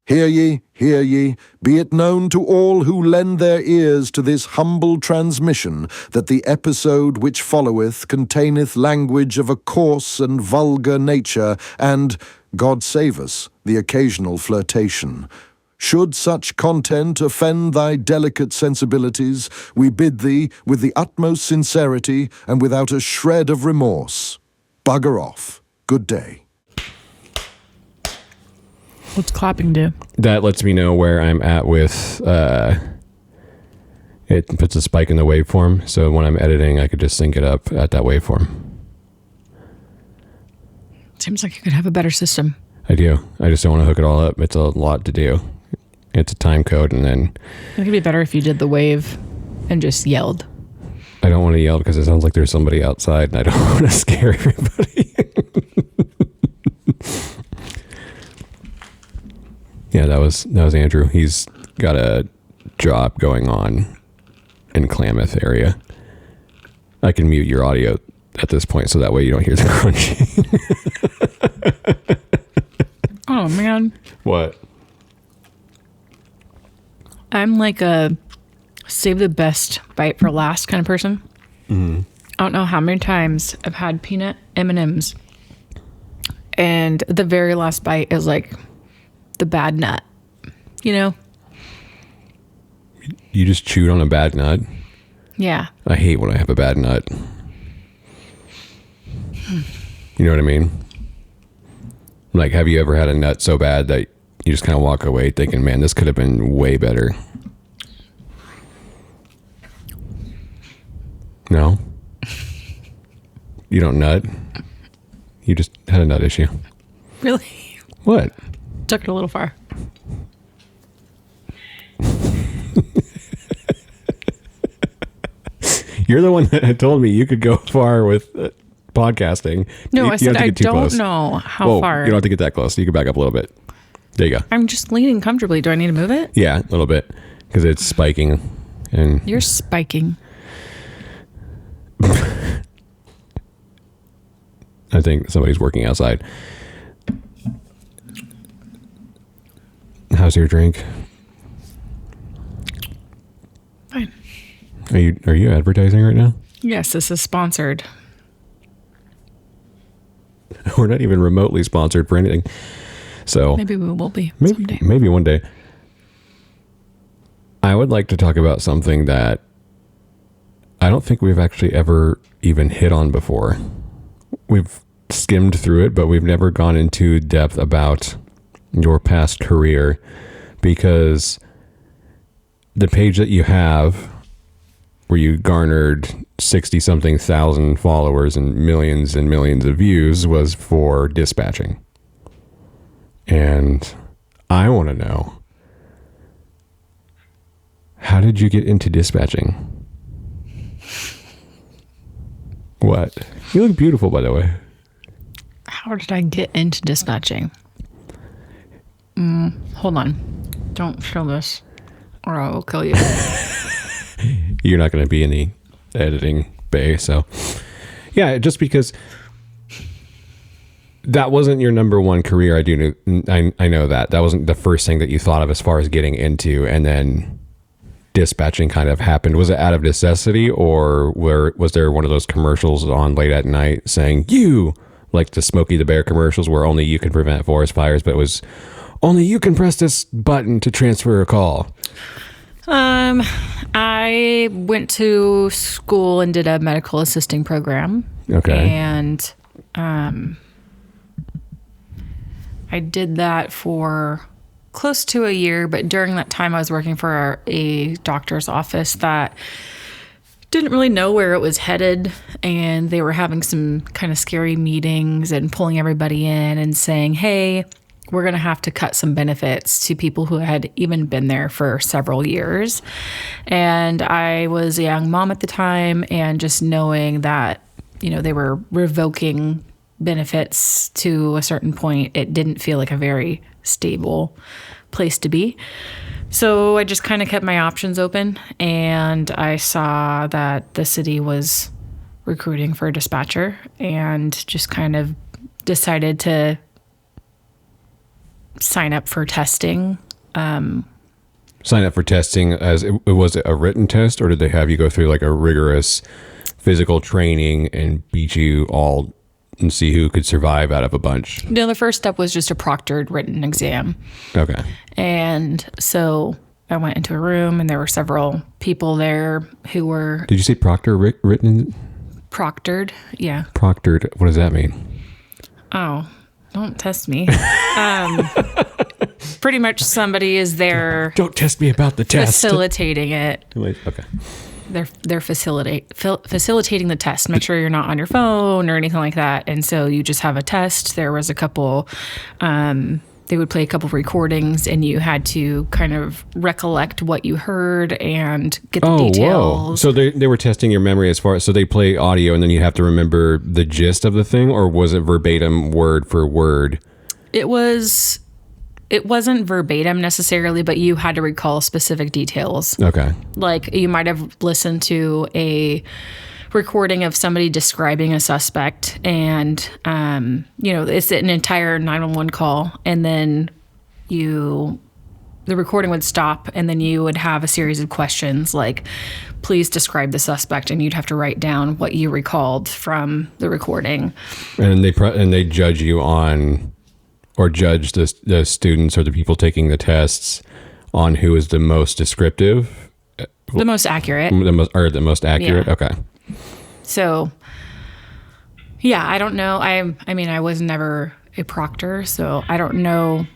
Hear ye, be it known to all who lend their ears to this humble transmission, that the episode which followeth containeth language of a coarse and vulgar nature, and, God save us, the occasional flirtation. Should such content offend thy delicate sensibilities, we bid thee, with the utmost sincerity, and without a shred of remorse, bugger off. Good day. What's clapping do? That lets me know where I'm at with, it puts a spike in the waveform, so when I'm editing, I could just sync it up at that waveform. Seems like you could have a better system. I do. I just don't want to hook it all up. It's a lot to do. It's a time code, and then... I think it'd be better if you did the wave and just yelled. I don't want to yell because it sounds like there's somebody outside, and I don't want to scare everybody. Yeah, that was Andrew. He's got a job going on in Klamath area. I can mute your audio at this point so that way you don't hear the crunching. Oh, man. What? I'm like a save the best bite for last kind of person. Mm-hmm. I don't know how many times I've had peanut M&Ms and the very last bite is like the bad nut, you know? You just chewed on a bad nut? Yeah. I hate when I have a bad nut. You know what I mean? Like, have you ever had a nut so bad that you just kind of walk away thinking, man, this could have been way better? No? You don't nut? You just had a nut issue. Really? What? Took it a little far. You're the one that told me you could go far with podcasting. No, I said I don't close. know how far. You don't have to get that close. You can back up a little bit. There you go. I'm just leaning comfortably. Do I need to move it? Yeah, a little bit. Because it's spiking. And You're spiking. I think somebody's working outside. How's your drink? Fine. Are you advertising right now? Yes, this is sponsored. We're not even remotely sponsored for anything. So Maybe we will be someday. maybe one day. I would like to talk about something that I don't think we've actually ever even hit on before. We've skimmed through it, but we've never gone into depth about your past career, because the page that you have where you garnered 60 something thousand followers and millions of views was for dispatching. And I want to know, how did you get into dispatching? What? You look beautiful, by the way. How did I get into dispatching? Hold on. Don't show this or I will kill you. You're not going to be in the editing bay, so yeah, just because that wasn't your number one career. I know that wasn't the first thing that you thought of as far as getting into, and then dispatching kind of happened. Was it out of necessity, or was there one of those commercials on late at night saying, you, like the Smokey the Bear commercials where only you can prevent forest fires, but it was only you can press this button to transfer a call? I went to school and did a medical assisting program. Okay. And I did that for close to a year, but during that time I was working for a doctor's office that didn't really know where it was headed, and they were having some kind of scary meetings and pulling everybody in and saying, hey, we're going to have to cut some benefits to people who had even been there for several years. And I was a young mom at the time, and just knowing that, you know, they were revoking benefits to a certain point, it didn't feel like a very stable place to be. So I just kind of kept my options open, and I saw that the city was recruiting for a dispatcher, and just kind of decided to sign up for testing. Sign up for testing as was it a written test, or did they have you go through like a rigorous physical training and beat you all and see who could survive out of a bunch? No, the first step was just a proctored written exam. Okay. And so I went into a room and there were several people there who were Did you say proctor written? proctored. Yeah. Proctored. What does that mean? Oh, don't test me. Pretty much somebody is there Don't test me about the test. facilitating it. Okay. They're facilitating the test. Make sure you're not on your phone or anything like that. And so you just have a test. There was a couple, they would play a couple recordings and you had to kind of recollect what you heard and get the details. Whoa. So they were testing your memory as far as, so they play audio and then you have to remember the gist of the thing, or was it verbatim word for word? It wasn't verbatim necessarily, but you had to recall specific details. Okay. Like you might have listened to a recording of somebody describing a suspect and, it's an entire 911 call. And then the recording would stop and then you would have a series of questions like, please describe the suspect. And you'd have to write down what you recalled from the recording. And they judge you on, or judge the students or the people taking the tests on who is the most descriptive, The most accurate. the most accurate. Yeah. Okay. So, yeah, I don't know. I mean, I was never a proctor, so I don't know.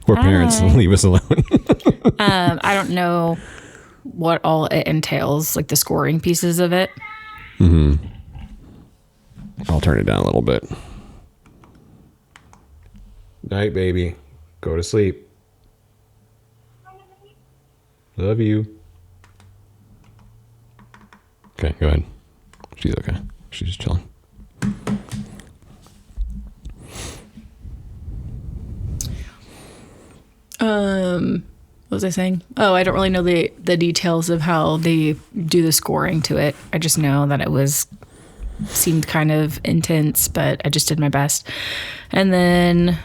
We're parents, leave us alone. I don't know what all it entails, like the scoring pieces of it. I'll turn it down a little bit. Night, baby. Go to sleep. Love you. Okay, go ahead. She's okay. She's just chilling. What was I saying? Oh, I don't really know the details of how they do the scoring to it. I just know that it seemed kind of intense, but I just did my best. And then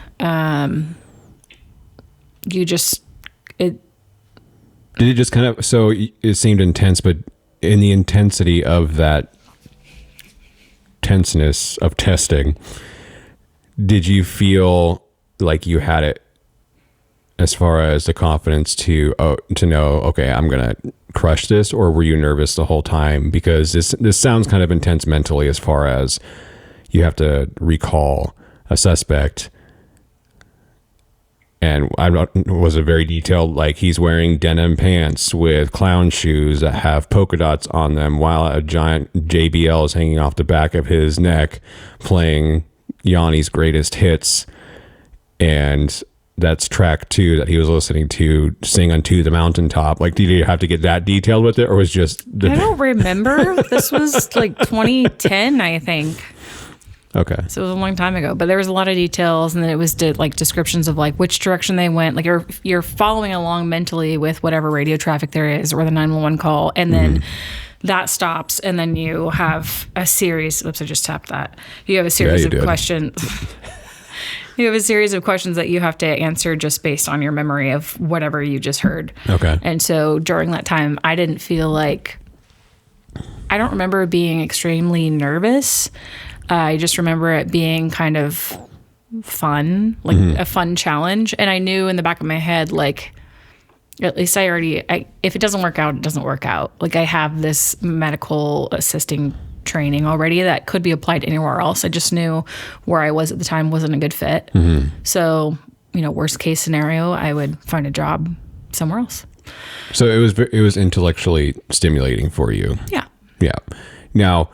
Did it just kind of, so it seemed intense, but in the intensity of that tenseness of testing, did you feel like you had it as far as the confidence to know, okay, I'm going to crush this? Or were you nervous the whole time? Because this sounds kind of intense mentally, as far as you have to recall a suspect. And was it very detailed, like he's wearing denim pants with clown shoes that have polka dots on them while a giant JBL is hanging off the back of his neck playing Yanni's greatest hits. And that's track 2 that he was listening to sing onto the mountaintop. Like, did you have to get that detailed with it, or was just... I don't remember. This was like 2010, I think. Okay. So it was a long time ago, but there was a lot of details, and then it was descriptions of like which direction they went. Like you're following along mentally with whatever radio traffic there is or the 911 call, and then that stops, and then you have a series. Oops, I just tapped that. You have a series of questions. You have a series of questions that you have to answer just based on your memory of whatever you just heard. Okay. And so during that time, I didn't feel like, I don't remember being extremely nervous. I just remember it being kind of fun, like a fun challenge. And I knew in the back of my head, like, at least if it doesn't work out, it doesn't work out. Like, I have this medical assisting training already that could be applied anywhere else. I just knew where I was at the time wasn't a good fit. So, worst case scenario, I would find a job somewhere else. So it was intellectually stimulating for you. Yeah. Yeah. Now,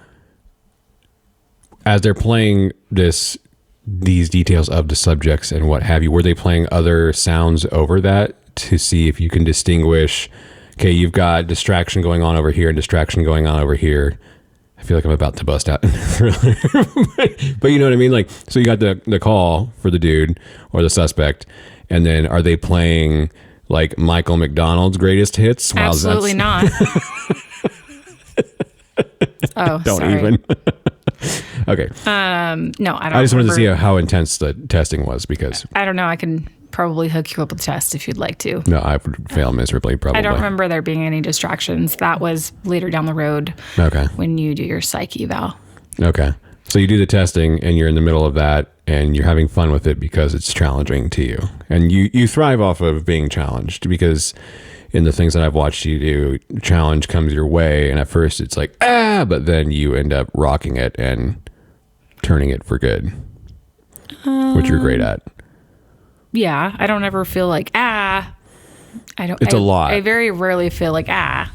as they're playing these details of the subjects and what have you, were they playing other sounds over that to see if you can distinguish, okay, you've got distraction going on over here and distraction going on over here. I feel like I'm about to bust out in a thriller. But you know what I mean? Like, so you got the call for the dude or the suspect, and then are they playing like Michael McDonald's greatest hits? Absolutely not. Oh, Don't sorry. even. Okay. No, I don't. I just wanted to see remember. how intense the testing was because I don't know. I can probably hook you up with a test if you'd like to. no, I would fail miserably probably. I don't remember there being any distractions. That was later down the road Okay. when you do your psych eval. Okay. So you do the testing and you're in the middle of that and you're having fun with it because it's challenging to you. And you thrive off of being challenged because in the things that I've watched you do, challenge comes your way. And at first it's like, but then you end up rocking it and turning it for good, which you're great at. Yeah, I don't ever feel like I don't. It's a lot. I very rarely feel like and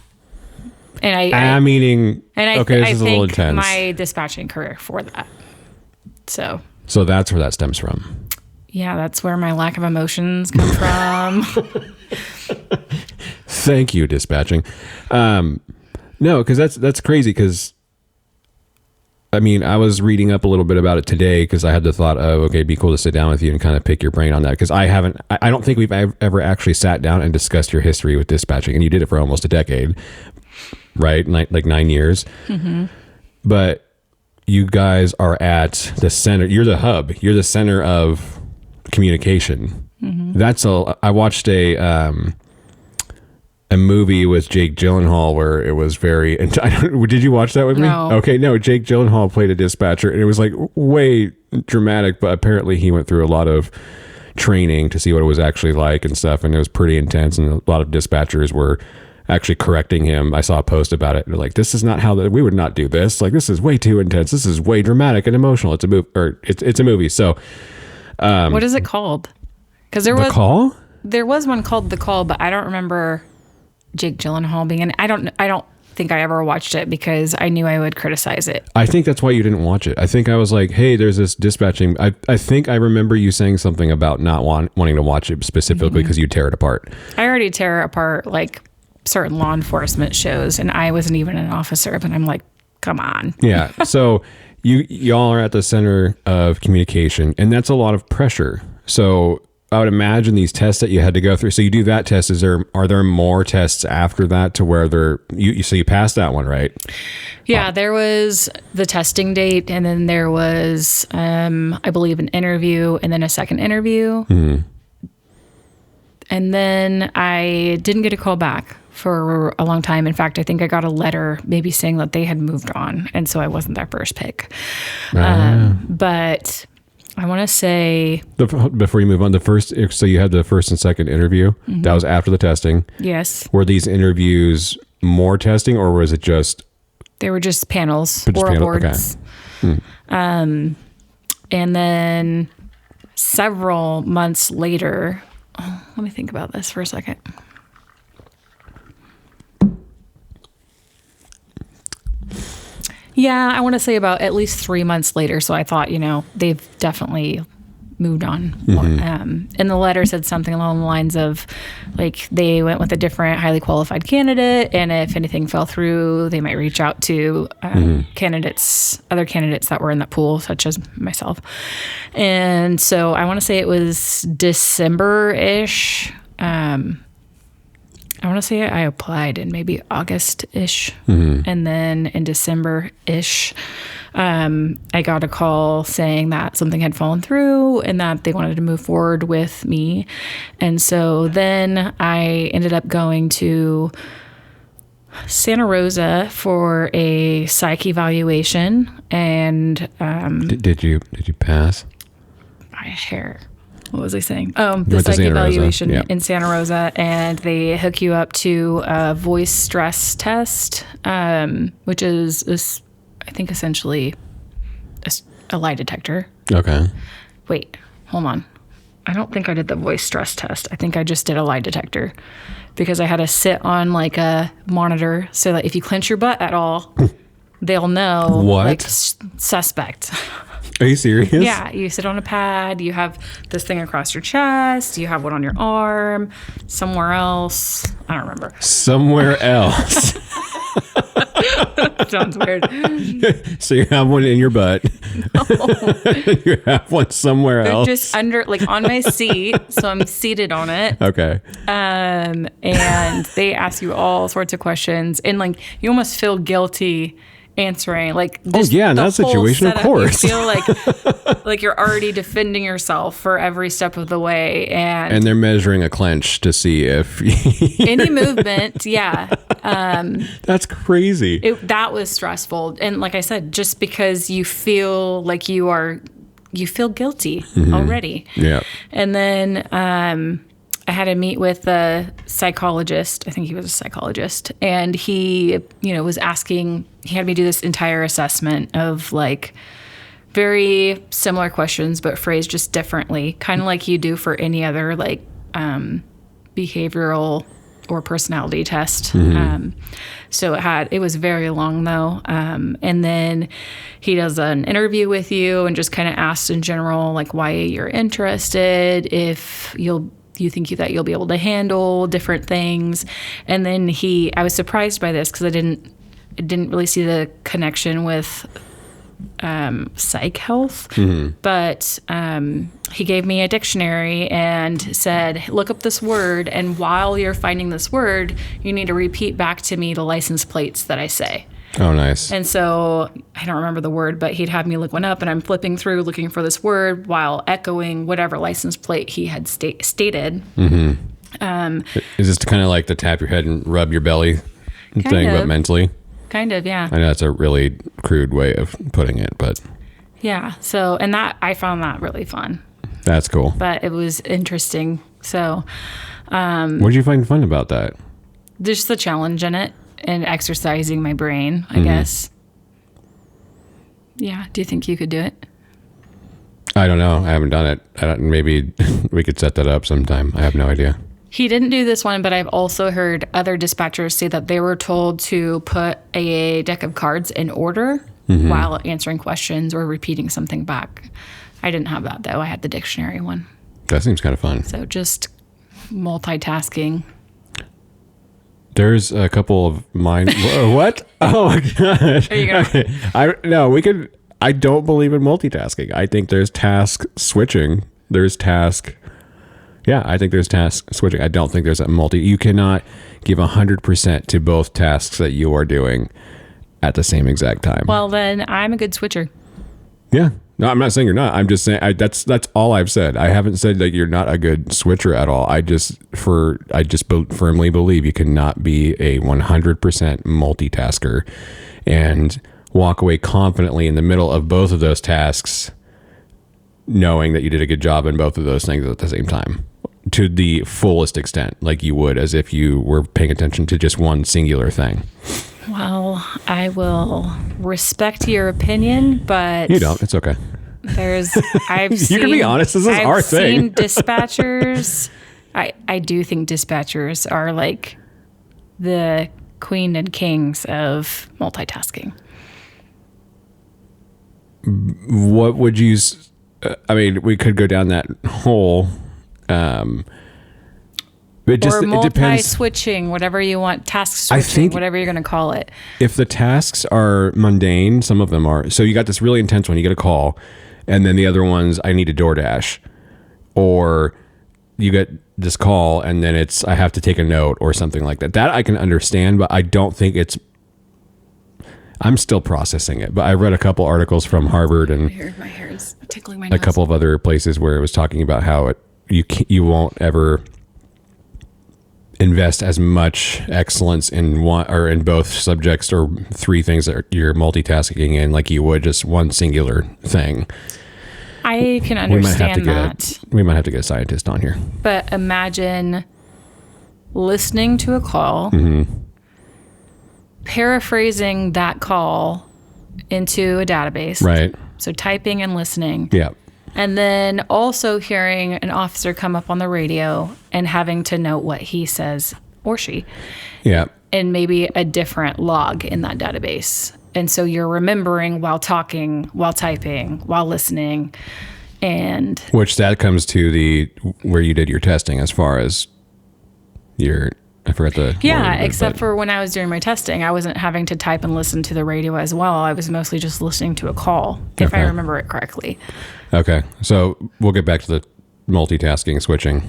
I Meaning, okay, this I is a little thank intense. my dispatching career for that. So So that's where that stems from. yeah, that's where my lack of emotions come from. Thank you, dispatching. No, because that's crazy. Because I mean, I was reading up a little bit about it today because I had the thought of, okay, it'd be cool to sit down with you and kind of pick your brain on that. Because I don't think we've ever actually sat down and discussed your history with dispatching, and you did it for almost a decade, right? Like 9 years. Mm-hmm. But you guys are at the center. You're the hub. You're the center of communication. Mm-hmm. I watched a movie with Jake Gyllenhaal where it was very. Did you watch that with me? No. Okay, no. Jake Gyllenhaal played a dispatcher, and it was like way dramatic. But apparently, he went through a lot of training to see what it was actually like and stuff, and it was pretty intense. And a lot of dispatchers were actually correcting him. I saw a post about it. They're like, "This is not how we would not do this. Like, this is way too intense. This is way dramatic and emotional. It's a movie, or it's a movie." So, What is it called? Because The Call. there was one called The Call, but I don't remember Jake Gyllenhaal being in. I don't think I ever watched it because I knew I would criticize it. I think that's why you didn't watch it. I think I was like, hey, there's this dispatching. I think I remember you saying something about not wanting to watch it specifically because you tear it apart. I already tear apart like certain law enforcement shows, and I wasn't even an officer, but I'm like, come on. Yeah. So y'all are at the center of communication, and that's a lot of pressure. So I would imagine these tests that you had to go through. So you do that test. Are there more tests after that to where so you passed that one, right? Yeah, there was the testing date, and then there was, I believe, an interview, and then a second interview. Mm-hmm. And then I didn't get a call back for a long time. In fact, I think I got a letter maybe saying that they had moved on, and so I wasn't their first pick. But I want to say... Before you move on, so you had the first and second interview. Mm-hmm. That was after the testing. Yes. Were these interviews more testing, or was it just... They were just panels, oral boards. Okay. And then several months later... let me think about this for a second. Yeah, I want to say about at least 3 months later. So I thought, they've definitely moved on. Mm-hmm. And the letter said something along the lines of, like, they went with a different highly qualified candidate, and if anything fell through, they might reach out to other candidates that were in that pool, such as myself. And so I want to say it was December-ish. I want to say I applied in maybe August-ish. Mm-hmm. And then in December-ish, I got a call saying that something had fallen through and that they wanted to move forward with me. And so then I ended up going to Santa Rosa for a psych evaluation. And did you pass? What was I saying? The psych evaluation in Santa Rosa, and they hook you up to a voice stress test, which is I think, essentially a lie detector. Okay. Wait, hold on. I don't think I did the voice stress test. I think I just did a lie detector because I had to sit on like a monitor so that if you clench your butt at all, they'll know. What? Like, suspect. Are you serious? Yeah, you sit on a pad, you have this thing across your chest, you have one on your arm, somewhere else. I don't remember. Somewhere else. Sounds weird. So you have one in your butt. No. You have one somewhere else. Just under, like on my seat, so I'm seated on it. Okay. And they ask you all sorts of questions, and like you almost feel guilty answering. Like, yeah, in the that whole situation, of setup, course. You feel like you're already defending yourself for every step of the way, And they're measuring a clench to see if any movement, yeah. That's crazy. That was stressful. And like I said, just because you feel like you feel guilty already. Yeah. And then I had to meet with a psychologist. I think he was a psychologist. And he, was asking, he had me do this entire assessment of like very similar questions, but phrased just differently, kind of like you do for any other like behavioral or personality test. So it was very long though. And then he does an interview with you and just kind of asks in general, like why you're interested, if you think that you'll be able to handle different things. And then I was surprised by this because I didn't really see the connection with psych health, but he gave me a dictionary and said, look up this word, and while you're finding this word, you need to repeat back to me the license plates that I say. Oh, nice. And so I don't remember the word, but he'd have me look one up, and I'm flipping through looking for this word while echoing whatever license plate he had stated. Is this kind of like the tap your head and rub your belly thing, but mentally? Kind of, yeah. I know that's a really crude way of putting it, but yeah. So, and I found that really fun. That's cool. But it was interesting. So, what did you find fun about that? Just the challenge in it and exercising my brain, I guess. Yeah. Do you think you could do it? I don't know. I haven't done it. Maybe we could set that up sometime. I have no idea. He didn't do this one, but I've also heard other dispatchers say that they were told to put a deck of cards in order while answering questions or repeating something back. I didn't have that, though. I had the dictionary one. That seems kind of fun. So just multitasking. There's a couple of mine. What? Oh my gosh. Are you gonna? I don't believe in multitasking. I think there's task switching. I think there's task switching. I don't think there's you cannot give 100% to both tasks that you are doing at the same exact time. Well, then I'm a good switcher. Yeah. No, I'm not saying you're not. I'm just saying that's all I've said. I haven't said that you're not a good switcher at all. I just firmly believe you cannot be a 100% multitasker and walk away confidently in the middle of both of those tasks, knowing that you did a good job in both of those things at the same time to the fullest extent, like you would as if you were paying attention to just one singular thing. Well, I will respect your opinion, but you don't. It's okay. You can be honest. This is our thing. I've seen dispatchers. I do think dispatchers are like the queen and kings of multitasking. What would you? I mean, we could go down that hole. It depends. Multi-switching, whatever you want, task switching, whatever you're going to call it. If the tasks are mundane, some of them are. So you got this really intense one, you get a call, and then the other ones, I need a DoorDash. Or you get this call, and then it's, I have to take a note or something like that. That I can understand, but I don't think I'm still processing it. But I read a couple articles from Harvard and my hair is tickling my nose. A couple of other places where it was talking about how you won't ever invest as much excellence in one or in both subjects or three things that you're multitasking in like you would just one singular thing. I can understand that. We might have to get a scientist on here. But imagine listening to a call, paraphrasing that call into a database. Right. So typing and listening. Yeah. And then also hearing an officer come up on the radio and having to note what he says or she. Yeah. And maybe a different log in that database. And so you're remembering while talking, while typing, while listening. And which that comes to where you did your testing as far as I forgot the yeah, except for when I was doing my testing, I wasn't having to type and listen to the radio as well. I was mostly just listening to a call, if I remember it correctly. Okay. So we'll get back to the multitasking switching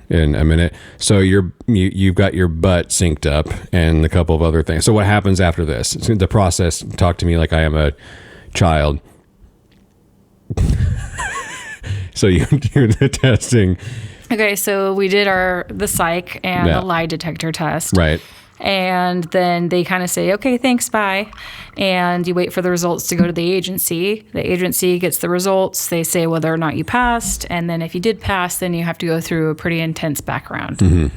in a minute. So you've got your butt synced up and a couple of other things. So what happens after this? The process. Talk to me like I am a child. So you do the testing. Okay, so we did the psych and Yeah. the lie detector test. Right. And then they kind of say, okay, thanks, bye. And you wait for the results to go to the agency. The agency gets the results. They say whether or not you passed. And then if you did pass, then you have to go through a pretty intense background. Mm-hmm.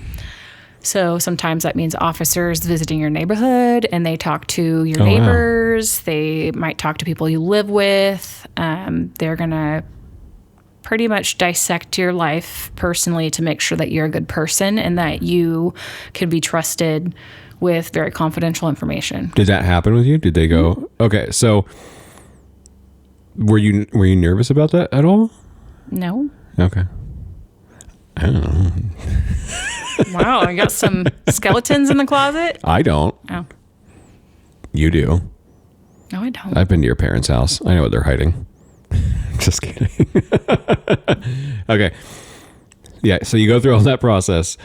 So sometimes that means officers visiting your neighborhood and they talk to your wow. neighbors. They might talk to people you live with. They're going to pretty much dissect your life personally to make sure that you're a good person and that you can be trusted with very confidential information. Did that happen with you? Did they go, okay, so were you nervous about that at all? No. Okay. I don't know. Wow, I got some skeletons in the closet. I don't. Oh. You do. No, I don't. I've been to your parents' house. I know what they're hiding. Just kidding. Okay. Yeah, so you go through all that process.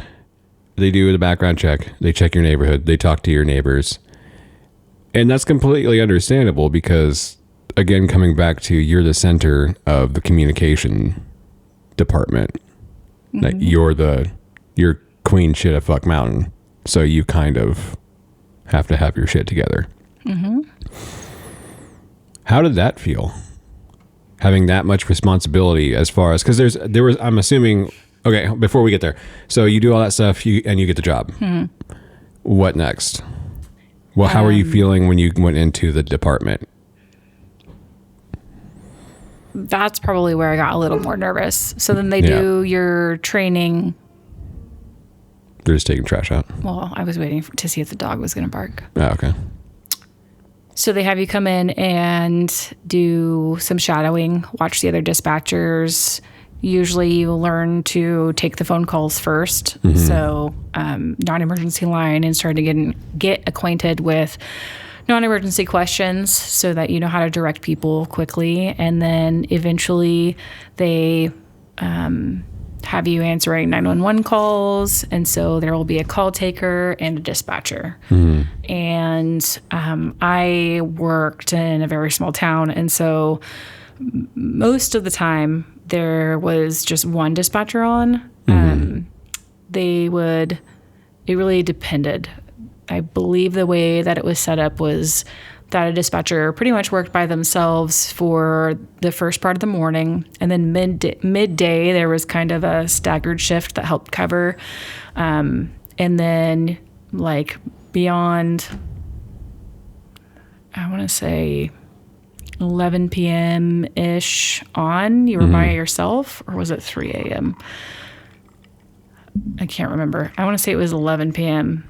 They do the background check. They check your neighborhood. They talk to your neighbors. And that's completely understandable because, again, coming back to you're the center of the communication department. That you're queen shit of fuck mountain. So you kind of have to have your shit together. Mm-hmm. How did that feel? Having that much responsibility as far as, because there was, I'm assuming, okay, before we get there. So you do all that stuff and you get the job. Mm-hmm. What next? Well, how are you feeling when you went into the department? That's probably where I got a little more nervous. So then they do your training. They're just taking trash out. Well, I was waiting to see if the dog was going to bark. Oh, okay. So they have you come in and do some shadowing, watch the other dispatchers. Usually you learn to take the phone calls first. Mm-hmm. So non-emergency line and start to get acquainted with non-emergency questions so that you know how to direct people quickly. And then eventually they have you answering 911 calls. And so there will be a call taker and a dispatcher. Mm-hmm. And I worked in a very small town. And so most of the time there was just one dispatcher on. Mm-hmm. It really depended. I believe the way that it was set up was that a dispatcher pretty much worked by themselves for the first part of the morning. And then midday, there was kind of a staggered shift that helped cover. And then like beyond, I want to say 11 p.m.-ish on, you were by yourself, or was it 3 a.m.? I can't remember. I want to say it was 11 p.m.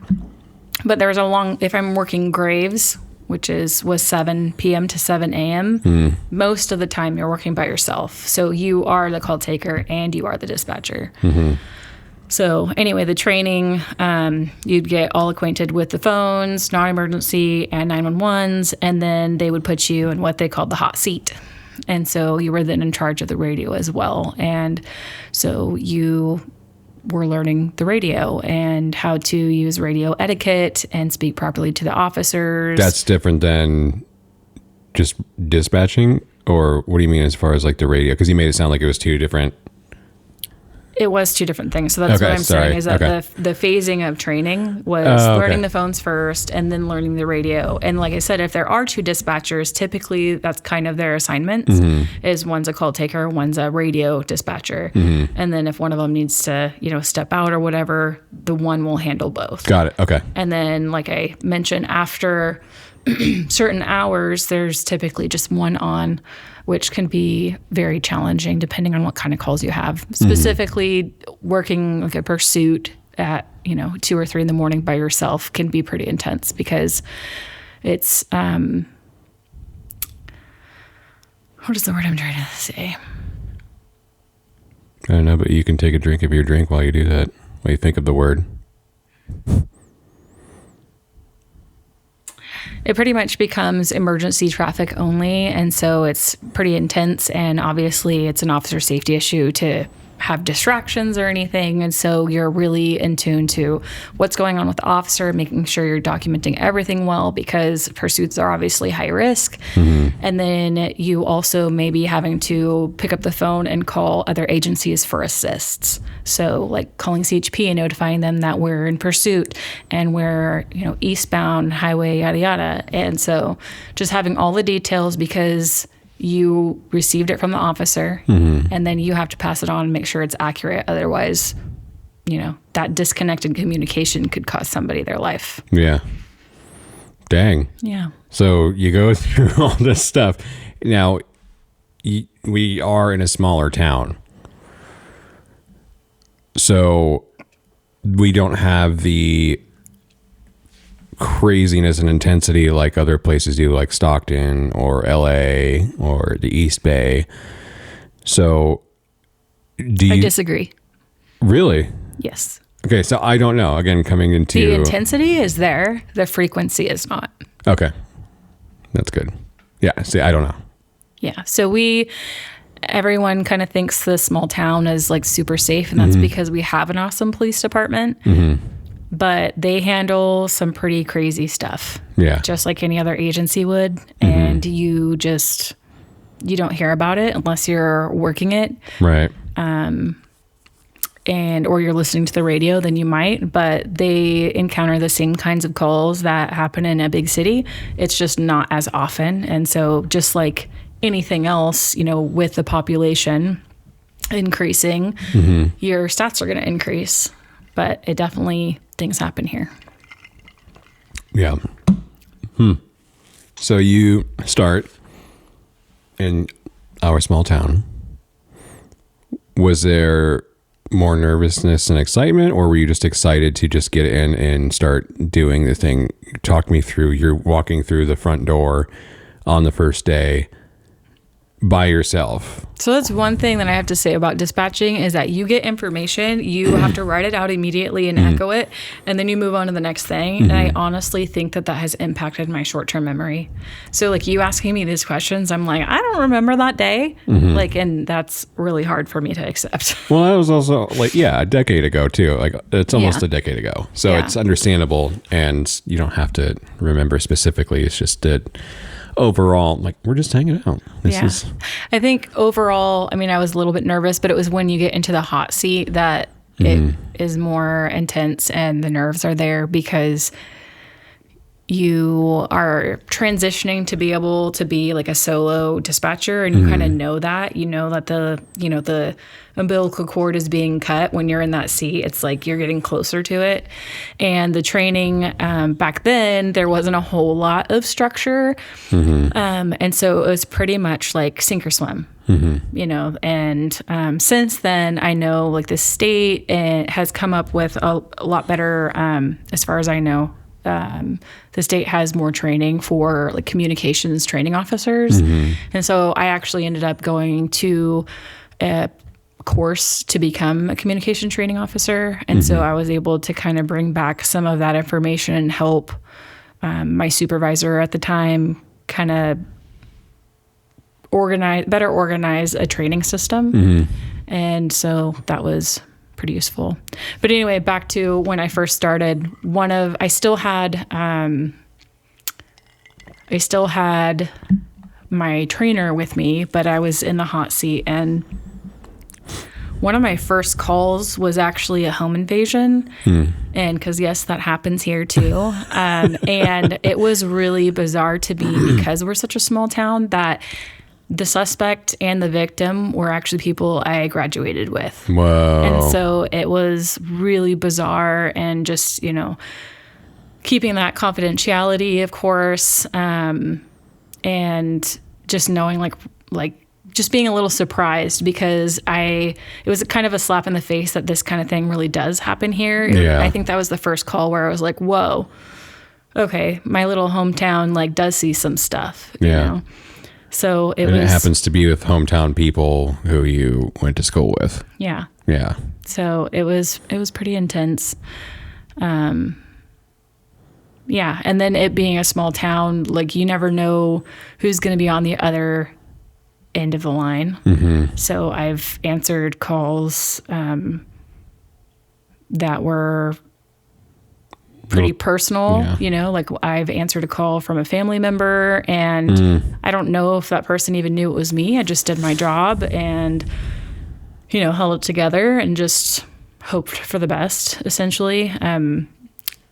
But there was if I'm working graves, which was 7 p.m. to 7 a.m., most of the time you're working by yourself. So you are the call taker and you are the dispatcher. Mm-hmm. So anyway, the training, you'd get all acquainted with the phones, non-emergency and 911s, and then they would put you in what they called the hot seat. And so you were then in charge of the radio as well. And so you were learning the radio and how to use radio etiquette and speak properly to the officers. That's different than just dispatching? Or what do you mean as far as like the radio? Because you made it sound like it was two different. It was two different things. So that's what I'm saying is that the phasing of training was learning the phones first and then learning the radio. And like I said, if there are two dispatchers, typically that's kind of their assignments is one's a call taker, one's a radio dispatcher. Mm-hmm. And then if one of them needs to, step out or whatever, the one will handle both. Got it. Okay. And then like I mentioned, after certain hours, there's typically just one on, which can be very challenging depending on what kind of calls you have. Specifically, working like a pursuit at 2 or 3 in the morning by yourself can be pretty intense because it's what is the word I'm trying to say? I don't know, but you can take a drink of your drink while you do that. While you think of the word. It pretty much becomes emergency traffic only, and so it's pretty intense, and obviously it's an officer safety issue to have distractions or anything. And so you're really in tune to what's going on with the officer, making sure you're documenting everything well, because pursuits are obviously high risk. And then you also may be having to pick up the phone and call other agencies for assists. So like calling CHP and notifying them that we're in pursuit and we're, eastbound highway, yada, yada. And so just having all the details, because you received it from the officer, and then you have to pass it on and make sure it's accurate. Otherwise, that disconnected communication could cost somebody their life. Yeah. Dang. Yeah. So you go through all this stuff. Now, we are in a smaller town. So we don't have the craziness and intensity like other places do, like Stockton or LA or the East Bay. So I disagree. Really? Yes. Okay, so I don't know. Again, coming into The intensity is there, the frequency is not. Okay. That's good. Yeah, see, I don't know. Yeah. So everyone kind of thinks the small town is like super safe, and that's because we have an awesome police department. But they handle some pretty crazy stuff. Yeah. Just like any other agency would. And you don't hear about it unless you're working it. Right. Or you're listening to the radio, then you might, but they encounter the same kinds of calls that happen in a big city. It's just not as often. And so just like anything else, with the population increasing, your stats are going to increase. But it definitely, things happen here. Yeah. So you start in our small town. Was there more nervousness and excitement, or were you just excited to just get in and start doing the thing? Talk me through, you're walking through the front door on the first day by yourself. So that's one thing that I have to say about dispatching is that you get information, you have to write it out immediately and echo it, and then you move on to the next thing. And I honestly think that has impacted my short-term memory. So like you asking me these questions, I'm like, I don't remember that day. And that's really hard for me to accept. Well, that was also a decade ago too. Like it's almost a decade ago. So it's understandable, and you don't have to remember specifically. It's just that overall, we're just hanging out. I think overall, I was a little bit nervous, but it was when you get into the hot seat that it is more intense and the nerves are there, because you are transitioning to be able to be like a solo dispatcher, and you kind of know that the umbilical cord is being cut when you're in that seat. It's like you're getting closer to it. And the training back then, there wasn't a whole lot of structure. And so it was pretty much like sink or swim. And since then, I know like the state has come up with a lot better, as far as I know. The state has more training for like communications training officers. And so I actually ended up going to a course to become a communication training officer. And so I was able to kind of bring back some of that information and help my supervisor at the time kind of better organize a training system. And so that was pretty useful. But anyway, back to when I first started, I still had my trainer with me, but I was in the hot seat, and one of my first calls was actually a home invasion. And because yes, that happens here too. And it was really bizarre to me, because we're such a small town, that the suspect and the victim were actually people I graduated with. Whoa. And so it was really bizarre, and just, keeping that confidentiality, of course, and just knowing like just being a little surprised, because it was kind of a slap in the face that this kind of thing really does happen here. Yeah. I think that was the first call where I was like, whoa, okay, my little hometown does see some stuff. You know? So it happens to be with hometown people who you went to school with. Yeah. Yeah. So it was pretty intense. Yeah. And then it being a small town, you never know who's going to be on the other end of the line. So I've answered calls that were pretty personal, like I've answered a call from a family member, and I don't know if that person even knew it was me. I just did my job and, held it together and just hoped for the best, essentially.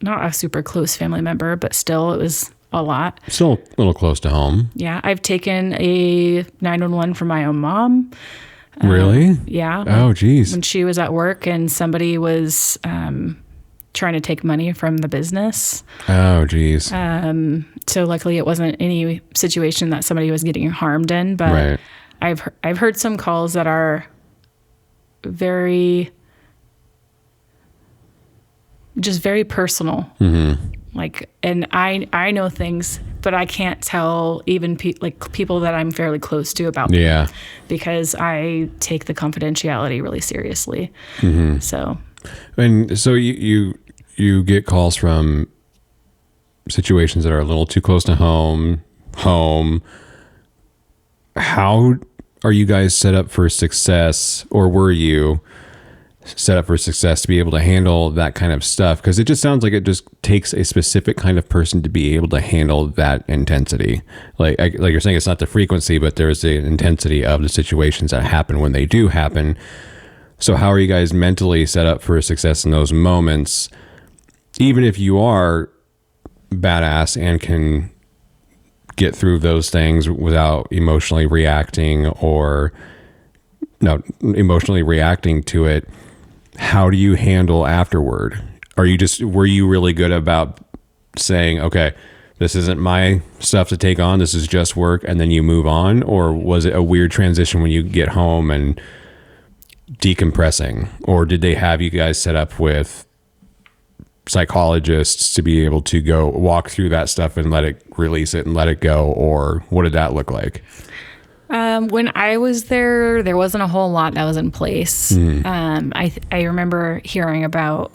Not a super close family member, but still, it was a lot. Still a little close to home. Yeah. I've taken a 911 from my own mom. Really? Yeah. Oh, geez. When she was at work and somebody was trying to take money from the business. Oh, geez. So luckily it wasn't any situation that somebody was getting harmed in, but Right. I've heard some calls that are very personal. And I know things, but I can't tell even people that I'm fairly close to about them, Yeah. because I take the confidentiality really seriously. So And so you get calls from situations that are a little too close to home. How are you guys set up for success, or were you set up for success to be able to handle that kind of stuff? Because it just sounds like it just takes a specific kind of person to be able to handle that intensity. Like you're saying, it's not the frequency, but there's the intensity of the situations that happen when they do happen. So how are you guys mentally set up for success in those moments, even if you are badass and can get through those things without emotionally reacting to it? How do you handle afterward? Were you really good about saying, okay, this isn't my stuff to take on, this is just work, and then you move on? Or was it a weird transition when you get home and decompressing? Or did they have you guys set up with psychologists to be able to go walk through that stuff and release it and let it go? Or what did that look like? When I was there wasn't a whole lot that was in place. I remember hearing about,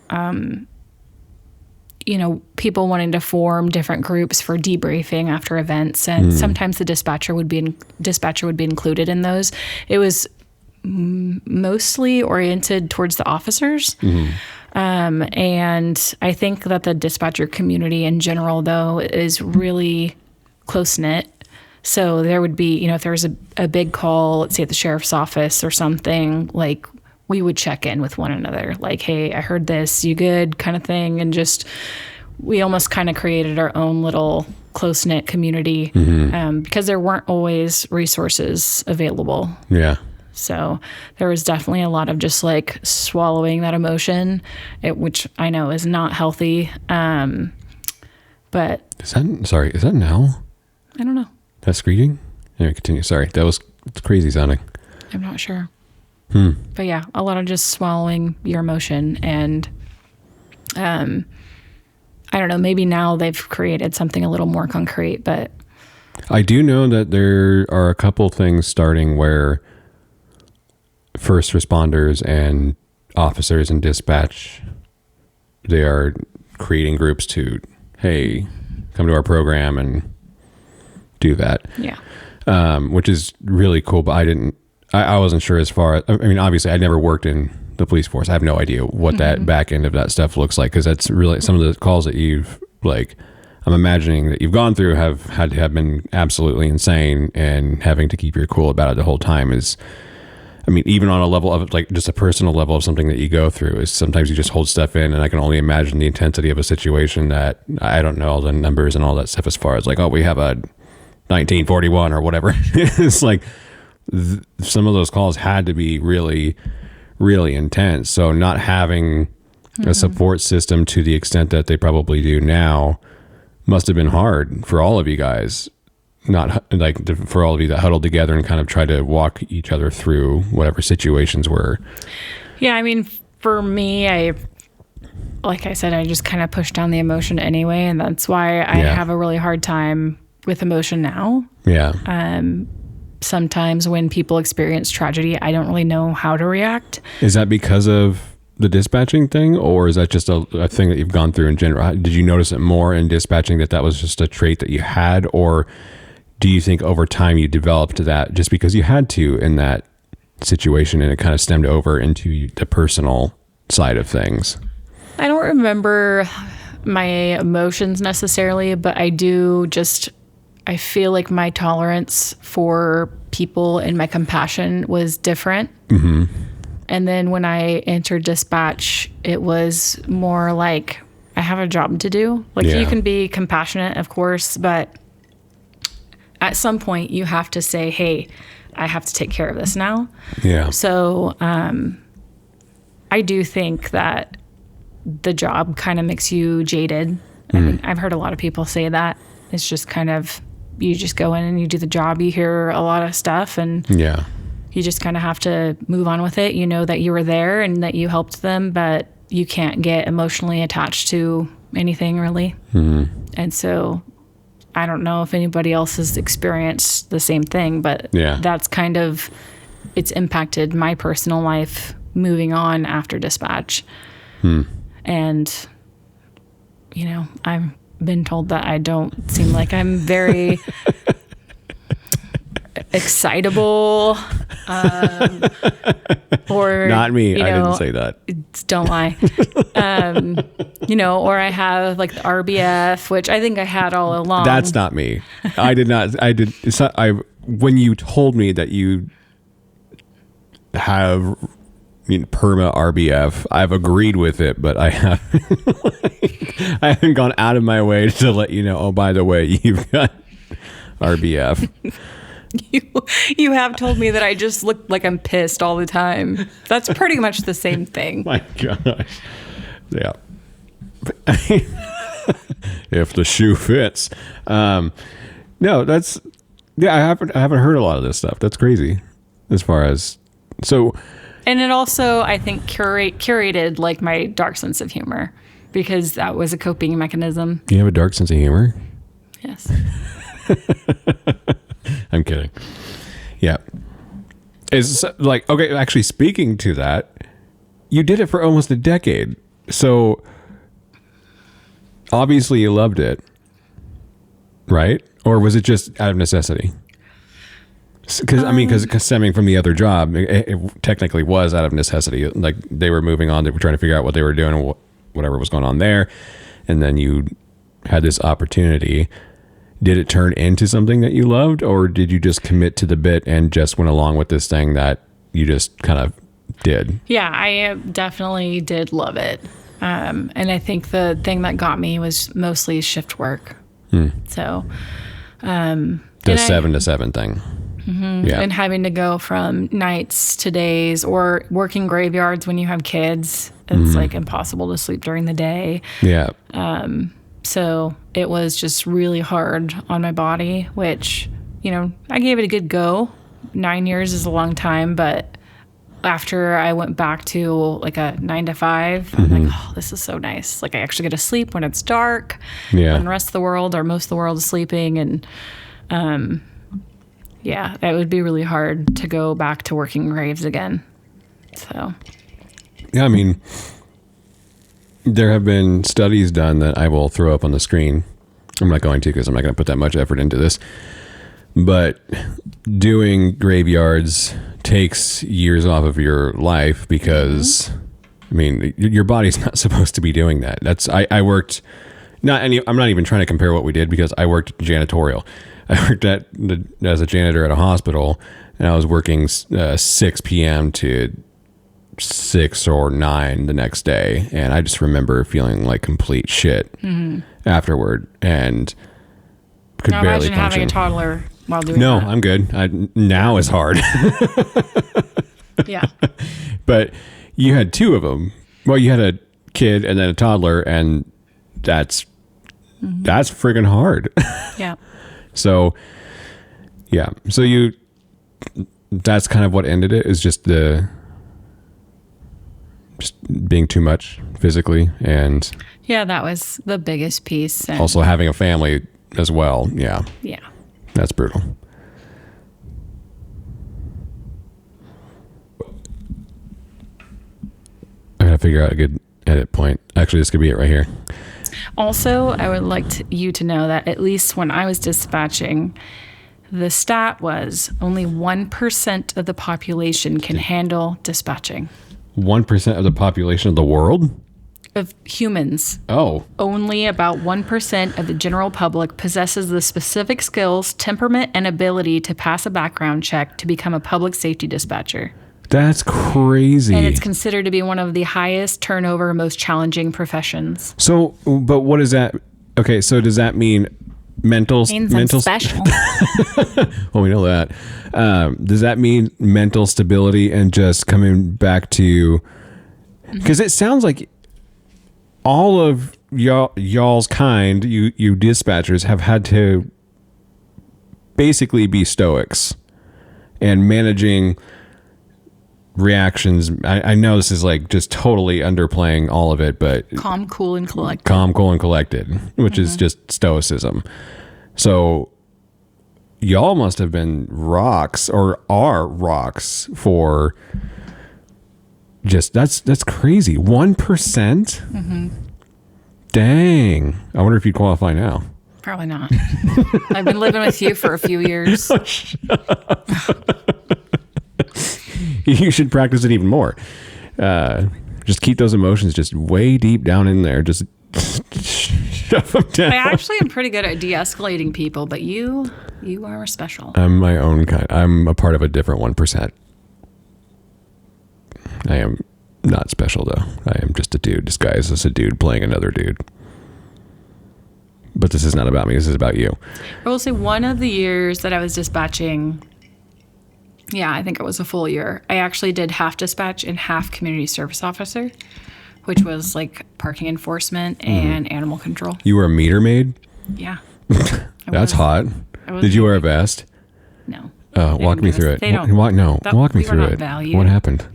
people wanting to form different groups for debriefing after events, and sometimes the dispatcher would be included in those. It was mostly oriented towards the officers. And I think that the dispatcher community in general, though, is really close-knit. So there would be, if there was a big call, let's say at the sheriff's office or something, like we would check in with one another, like, hey, I heard this, you good, kind of thing. And just, we almost kind of created our own little close-knit community, because there weren't always resources available. Yeah. So there was definitely a lot of just like swallowing that emotion, which I know is not healthy. But Is that Nell? I don't know. That's screeching? Anyway, continue. Sorry. That was crazy sounding. I'm not sure. But yeah, a lot of just swallowing your emotion. And I don't know, maybe now they've created something a little more concrete, but I do know that there are a couple things starting where first responders and officers and dispatch, they are creating groups to, hey, come to our program and do that. yeah. Which is really cool, but I wasn't sure as far, I mean, obviously I never worked in the police force. I have no idea what that back end of that stuff looks like. 'Cause that's really some of the calls that you've I'm imagining that you've gone through have been absolutely insane, and having to keep your cool about it the whole time is, I mean, even on a level of just a personal level of something that you go through, is sometimes you just hold stuff in, and I can only imagine the intensity of a situation that I don't know all the numbers and all that stuff as far as we have a 1941 or whatever. It's some of those calls had to be really, really intense. So not having a support system to the extent that they probably do now must have been hard for all of you guys. Not for all of you that huddled together and kind of tried to walk each other through whatever situations were. Yeah. I mean, for me, like I said, I just kind of pushed down the emotion anyway. And that's why I have a really hard time with emotion now. Yeah. Sometimes when people experience tragedy, I don't really know how to react. Is that because of the dispatching thing, or is that just a thing that you've gone through in general? Did you notice it more in dispatching that was just a trait that you had, or do you think over time you developed that just because you had to in that situation, and it kind of stemmed over into the personal side of things? I don't remember my emotions necessarily, but I feel like my tolerance for people and my compassion was different. Mm-hmm. And then when I entered dispatch, it was more like I have a job to do. Like, you can be compassionate, of course, but at some point you have to say, hey, I have to take care of this now. Yeah. So I do think that the job kind of makes you jaded. I mean, I've heard a lot of people say that. It's just kind of, you just go in and you do the job. You hear a lot of stuff, and you just kind of have to move on with it. You know that you were there and that you helped them, but you can't get emotionally attached to anything really. And so I don't know if anybody else has experienced the same thing, but that's kind of, it's impacted my personal life moving on after dispatch. And, you know, I've been told that I don't seem like I'm very excitable, or not me. You know, I didn't say that. Don't lie. You know, or I have like the RBF, which I think I had all along. That's not me. I did not. I did. It's not. When you told me that you have, perma RBF, I've agreed with it, but I have I haven't gone out of my way to let you know. Oh, by the way, you've got RBF. You have told me that I just look like I'm pissed all the time. That's pretty much the same thing. My gosh. Yeah. If the shoe fits. No, that's, I haven't heard a lot of this stuff. That's crazy. As far as, so. And it also, I think, curated like my dark sense of humor, because that was a coping mechanism. You have a dark sense of humor? Yes. I'm kidding. Yeah. It's like, okay, actually, speaking to that, you did it for almost a decade. So obviously you loved it, right? Or was it just out of necessity? Because stemming from the other job, it technically was out of necessity. Like, they were moving on. They were trying to figure out what they were doing and whatever was going on there. And then you had this opportunity. Did it turn into something that you loved, or did you just commit to the bit and just went along with this thing that you just kind of did? Yeah, I definitely did love it. And I think the thing that got me was mostly shift work. So, the 7 to 7 thing. Mm-hmm. Yeah. And having to go from nights to days, or working graveyards when you have kids. It's like impossible to sleep during the day. Yeah. So it was just really hard on my body, which, I gave it a good go. 9 years is a long time, but after I went back to like a 9 to 5, I'm like, oh, this is so nice. Like, I actually get to sleep when it's dark. Yeah. When the rest of the world, or most of the world, is sleeping. And yeah, it would be really hard to go back to working graves again. So. Yeah, I mean, there have been studies done that I will throw up on the screen. I'm not going to, because I'm not going to put that much effort into this. But doing graveyards takes years off of your life, because, I mean, your body's not supposed to be doing that. I worked, I'm not even trying to compare what we did, because I worked janitorial. I worked as a janitor at a hospital, and I was working 6 p.m. to 6 or 9 the next day, and I just remember feeling like complete shit afterward, and could now barely imagine function. having a toddler while doing No, that. I'm good. Now is hard. Yeah. But you had 2 of them. Well, you had a kid and then a toddler, and that's friggin' hard. Yeah. So, yeah. So that's kind of what ended it, is just being too much physically, and Yeah, that was the biggest piece. And also having a family as well. Yeah. yeah. That's brutal. I gotta figure out a good edit point. Actually, this could be it right here. Also, I would like you to know that at least when I was dispatching, The stat was only 1% of the population can handle dispatching. 1% of the population of the world? Of humans. Oh. Only about 1% of the general public possesses the specific skills, temperament, and ability to pass a background check to become a public safety dispatcher. That's crazy. And it's considered to be one of the highest turnover, most challenging professions. So, but what is that? Okay, so does that mean mental? Means mental I'm special. Well, we know that. Does that mean mental stability and just coming back to? Because it sounds like all of y'all's kind, you dispatchers, have had to basically be stoics and managing reactions. I know this is like just totally underplaying all of it, but Calm, cool, and collected. calm, cool, and collected, which is just stoicism. So y'all must have been rocks, or are rocks, for just that's crazy. 1%. Dang. I wonder if you'd qualify now. Probably not. I've been living with you for a few years. You should practice it even more. Just keep those emotions just way deep down in there. Just shove them down. I actually am pretty good at de-escalating people, but you are special. I'm my own kind. I'm a part of a different 1%. I am not special, though. I am just a dude disguised as a dude playing another dude. But this is not about me. This is about you. I will say one of the years that I was dispatching, yeah, I think it was a full year, I actually did half dispatch and half community service officer, which was like parking enforcement and animal control. You were a meter maid? Yeah. That's hot. Did you wear a vest? No. Walk me through it. They don't. Walk me we were through not it. valued. What happened?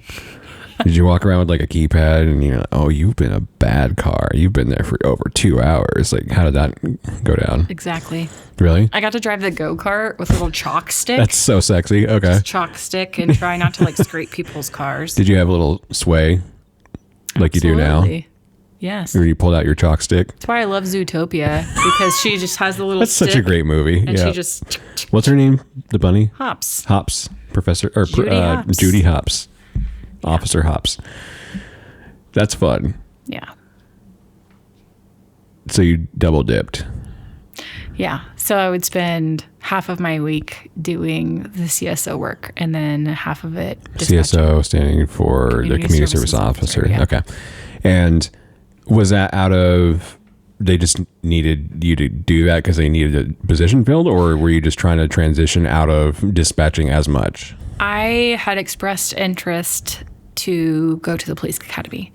Did you walk around with like a keypad and you've been a bad car. You've been there for over 2 hours. Like, how did that go down? Exactly. Really? I got to drive the go-kart with a little chalk stick. That's so sexy. Okay. Chalk stick and try not to like scrape people's cars. Did you have a little sway like you do now? Absolutely. Yes. When you pulled out your chalk stick? That's why I love Zootopia, because she just has the little That's stick. such a great movie. And Yeah. she just What's her name? The bunny? hops. Hops. Professor or Judy Hopps. Judy Hopps. Officer Hopps. That's fun. Yeah. So you double dipped. Yeah. So I would spend half of my week doing the CSO work and then half of it dispatching. CSO standing for the Community Service Officer. Yeah. Okay. And was that out of, they just needed you to do that because they needed a position filled, or were you just trying to transition out of dispatching as much? I had expressed interest to go to the police academy.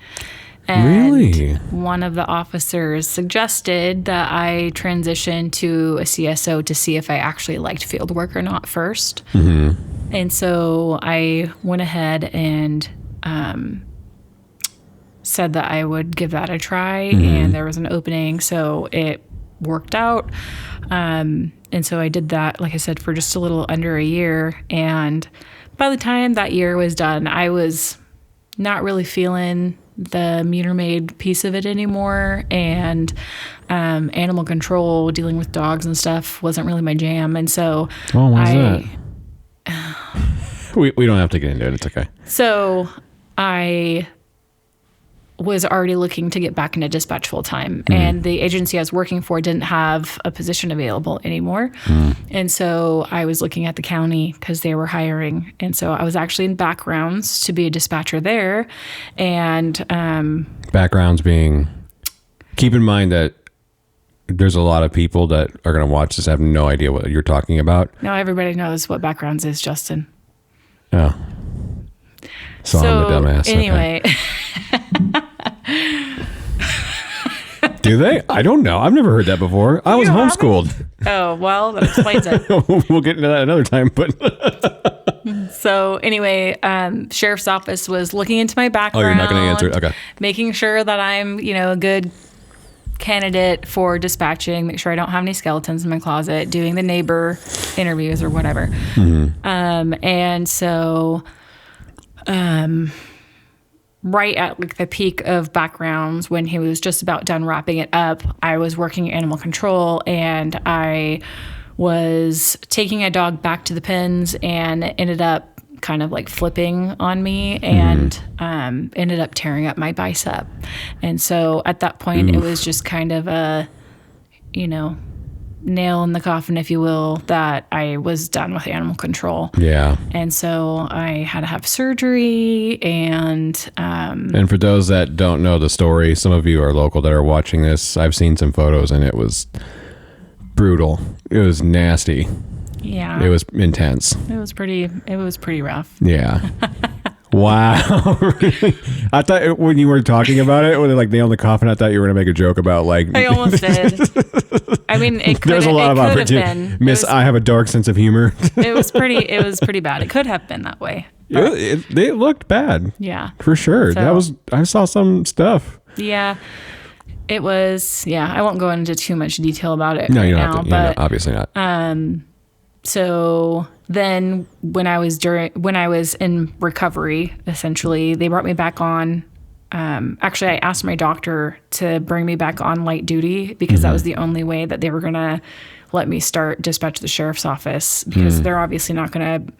And Really? one of the officers suggested that I transition to a CSO to see if I actually liked field work or not first. And so I went ahead and said that I would give that a try, and there was an opening, so it worked out. And so I did that, like I said, for just a little under a year. And by the time that year was done, I was not really feeling the meter maid piece of it anymore, and animal control, dealing with dogs and stuff, wasn't really my jam. And so Oh, why is that? We don't have to get into it. It's okay. So I was already looking to get back into dispatch full time, and the agency I was working for didn't have a position available anymore. And so I was looking at the county because they were hiring. And so I was actually in backgrounds to be a dispatcher there. And Backgrounds being, keep in mind that there's a lot of people that are going to watch this have no idea what you're talking about. now everybody knows what backgrounds is, Justin. Oh. So I'm the dumbass. Okay. Anyway, Do they? I don't know. I've never heard that before. I was homeschooled. oh, well, that explains it. We'll get into that another time, but So anyway, sheriff's office was looking into my oh, background. you're not going to answer it. Okay. Making sure that I'm, a good candidate for dispatching, make sure I don't have any skeletons in my closet, doing the neighbor interviews or whatever. And so, right at like the peak of backgrounds, when he was just about done wrapping it up, I was working animal control, and I was taking a dog back to the pens and ended up kind of like flipping on me and ended up tearing up my bicep. And so at that point, it was just kind of a, nail in the coffin, if you will, that I was done with animal control. Yeah. And so I had to have surgery and for those that don't know the story, some of you are local that are watching this. I've seen some photos and it was brutal. It was nasty. yeah, It was intense. it was pretty rough. Yeah. Wow. Really? I thought when you were talking about it, when they like nailed the coffin, I thought you were going to make a joke about like. I almost did. I mean, it could. There's a lot of opportunity. Miss, I have a dark sense of humor. It was pretty bad. It could have been that way. They looked bad. Yeah. For sure. So- I saw some stuff. Yeah. It was. Yeah. I won't go into too much detail about it. No, right you don't now, have to. Yeah, but no, obviously not. so then when I was in recovery, essentially, they brought me back on. Actually, I asked my doctor to bring me back on light duty because that was the only way that they were going to let me start dispatch the sheriff's office, because they're obviously not going to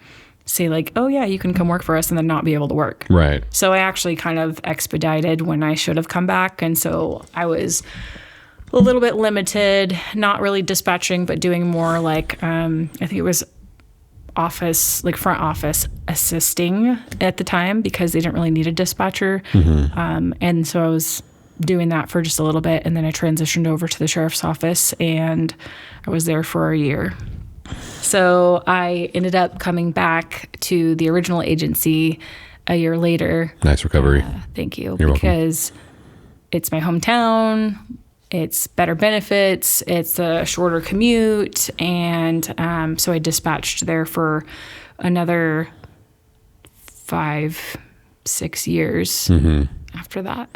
say like, oh yeah, you can come work for us and then not be able to work. Right. So I actually kind of expedited when I should have come back. And so I was a little bit limited, not really dispatching, but doing more like, I think it was front office assisting at the time, because they didn't really need a dispatcher. And so I was doing that for just a little bit. And then I transitioned over to the sheriff's office and I was there for a year. So I ended up coming back to the original agency a year later. Nice recovery. Thank you. You're welcome. Because it's my hometown. It's better benefits. It's a shorter commute. And so I dispatched there for another 5-6 years after that.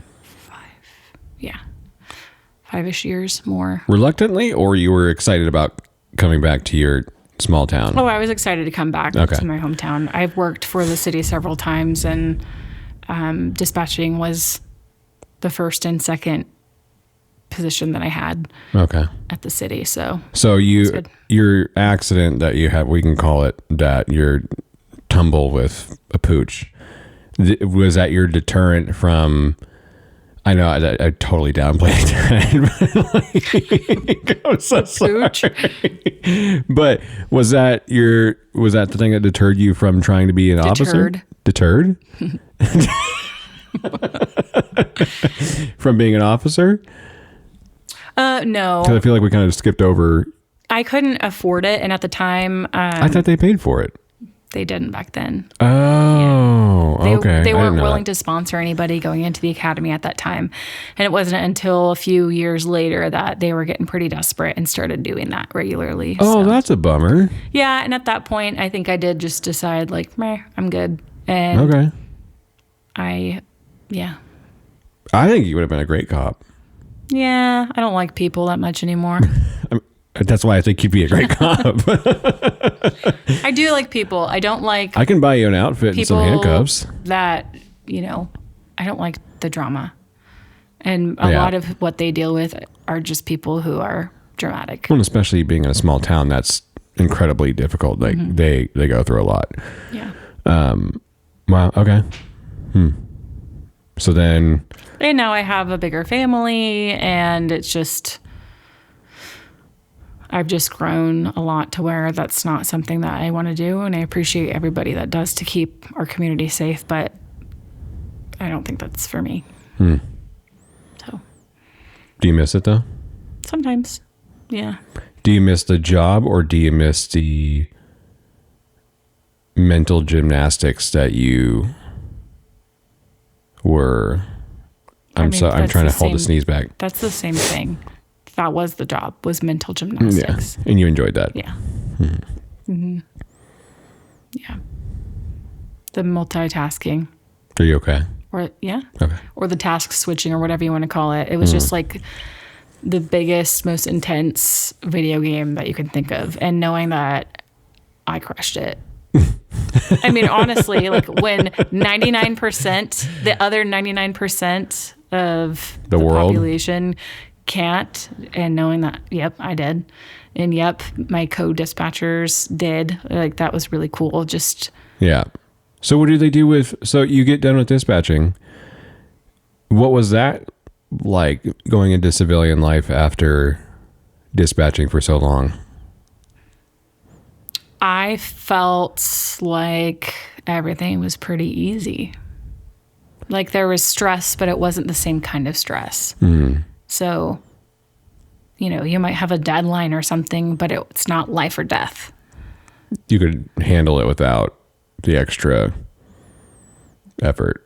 5-ish years more. Reluctantly, or you were excited about coming back to your small town? Oh, I was excited to come back Okay. to my hometown. I've worked for the city several times, and dispatching was the first and second position that I had Okay. at the city. So good. Your accident that you had, we can call it that, your tumble with a pooch, was that your deterrent from? I know I totally downplayed that. I'm so sorry. But was that the thing that deterred you from trying to be an officer? Deterred? From being an officer? No, Because I feel like we kind of skipped over. I couldn't afford it. And at the time, I thought they paid for it. they didn't back then. Oh, okay. They I weren't didn't know willing that. to sponsor anybody going into the academy at that time. And it wasn't until a few years later that they were getting pretty desperate and started doing that regularly. Oh, So, that's a bummer. yeah. And at that point, I think I did just decide like, meh, I'm good. And Okay. I I think you would have been a great cop. I don't like people that much anymore. That's why I think you'd be a great cop. I do like people. I don't like I can buy you an outfit and some people handcuffs. that, I don't like the drama. And a Yeah. lot of what they deal with are just people who are dramatic. Well, especially being in a small town, that's incredibly difficult. Like they go through a lot. Yeah. Wow. Okay. So then, And now I have a bigger family, and it's just, I've just grown a lot to where that's not something that I want to do. And I appreciate everybody that does to keep our community safe, but I don't think that's for me. So do you miss it though? sometimes, yeah. Do you miss the job, or do you miss the mental gymnastics that you were? I'm mean, I'm that's trying the to hold the same- sneeze back. That's the same thing. That was the job, was mental Yeah, gymnastics. and you enjoyed that. Yeah. Yeah. The multitasking. Are you okay? Or Okay. or the task switching, or whatever you want to call it. It was just like the biggest, most intense video game that you can think of, and knowing that I crushed it. I mean, honestly, like when 99%, the other 99% of The world? population can't, and knowing that, yep, I did. And yep, my co-dispatchers did. Like, that was really cool. Just, Yeah. So what do they do with, so you get done with dispatching. What was that like going into civilian life after dispatching for so long? I felt like everything was pretty easy. Like, there was stress, but it wasn't the same kind of stress. So, you know, you might have a deadline or something, but it's not life or death. You could handle it without the extra effort.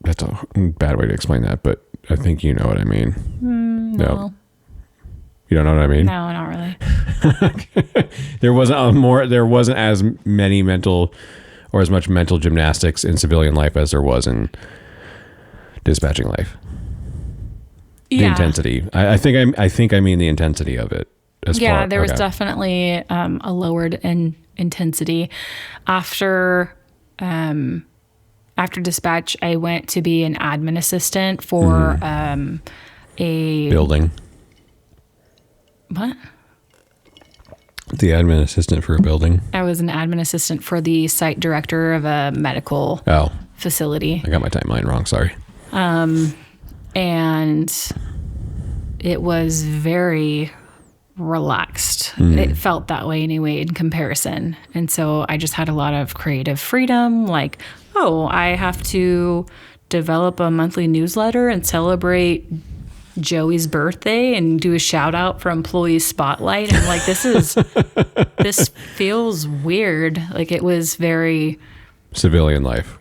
That's a bad way to explain that, but I think you know what I mean. No. You don't know what I mean? No, not really. There wasn't as many mental or as much mental gymnastics in civilian life as there was in dispatching life. The Yeah. intensity. I think I mean the intensity of it. There was definitely a lowered intensity. After dispatch, I went to be an admin assistant for a building. What? The admin assistant for a building. I was an admin assistant for the site director of a medical Oh, facility. I got my timeline wrong. Sorry. And it was very relaxed. It felt that way anyway in comparison. And so I just had a lot of creative freedom. Like, oh, I have to develop a monthly newsletter and celebrate Joey's birthday and do a shout out for Employee Spotlight. And like, this feels weird. Like, it was very Civilian life.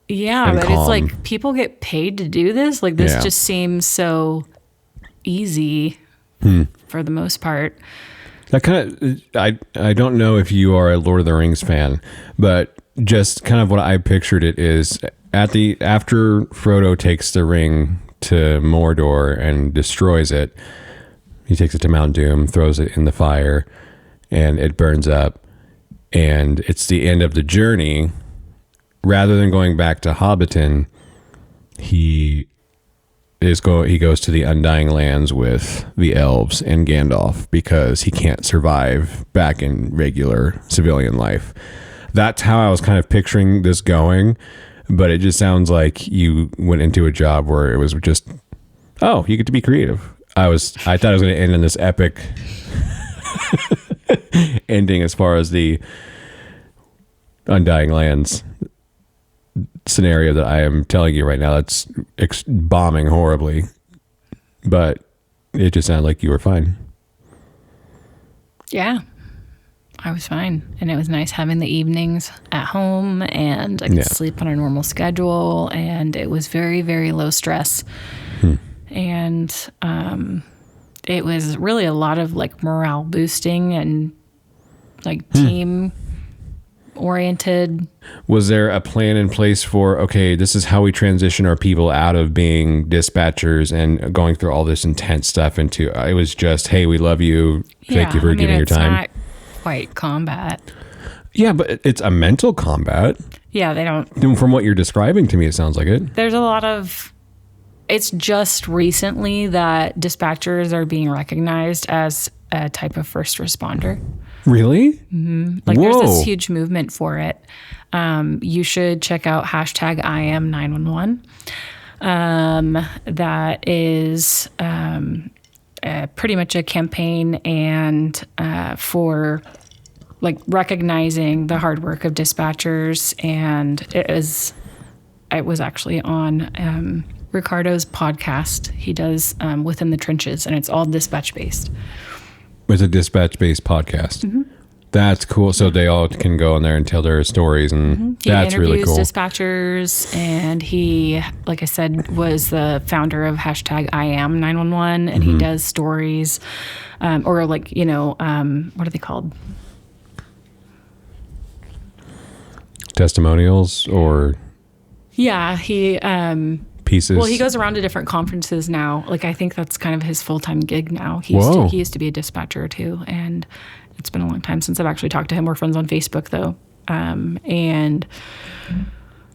Yeah, and but calm. it's like people get paid to do this. Like, this Yeah. just seems so easy for the most part. That kind of, I don't know if you are a Lord of the Rings fan, but just kind of what I pictured it is after Frodo takes the ring to Mordor and destroys it, he takes it to Mount Doom, throws it in the fire, and it burns up, and it's the end of the journey. Rather than going back to Hobbiton, he goes to the Undying Lands with the elves and Gandalf because he can't survive back in regular civilian life. That's how I was kind of picturing this going, but it just sounds like you went into a job where it was just, oh, you get to be creative. I thought it was going to end in this epic ending as far as the Undying Lands scenario that I am telling you right now. That's bombing horribly, but it just sounded like you were fine. Yeah, I was fine. And it was nice having the evenings at home, and I could sleep on a normal schedule, and it was very, very low stress. And it was really a lot of like morale boosting and like team oriented. Was there a plan in place for, okay, this is how we transition our people out of being dispatchers and going through all this intense stuff into, it was just, hey, we love you. Thank you for giving your time. Not quite combat. Yeah, but it's a mental combat. Yeah, they don't. From what you're describing to me, it sounds like it. There's a lot of, it's just recently that dispatchers are being recognized as a type of first responder. Really? Like, Whoa. there's this huge movement for it. You should check out hashtag I am 911. That is pretty much a campaign and for like recognizing the hard work of dispatchers. And it was actually on Ricardo's podcast. He does Within the Trenches, and it's all dispatch based. It's a dispatch-based podcast. That's cool. So they all can go in there and tell their stories, and that's really cool. He interviews dispatchers, and he, like I said, was the founder of hashtag I am 911, and he does stories, or like, you know, what are they called? Testimonials or Yeah, he pieces. well, he goes around to different conferences now. Like, I think that's kind of his full-time gig now. He used to be a dispatcher too, and it's been a long time since I've actually talked to him. We're friends on Facebook though. And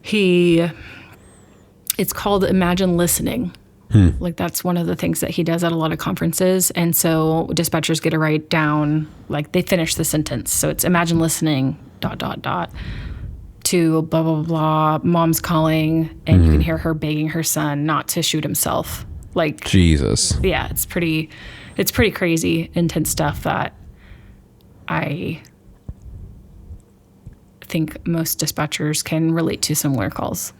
it's called Imagine Listening, Like that's one of the things that he does at a lot of conferences. And so dispatchers get to write down, like they finish the sentence. So it's imagine listening, ... to blah, blah, blah, mom's calling, and you can hear her begging her son not to shoot himself. Like, Jesus. yeah, it's pretty crazy, intense stuff that I think most dispatchers can relate to similar calls.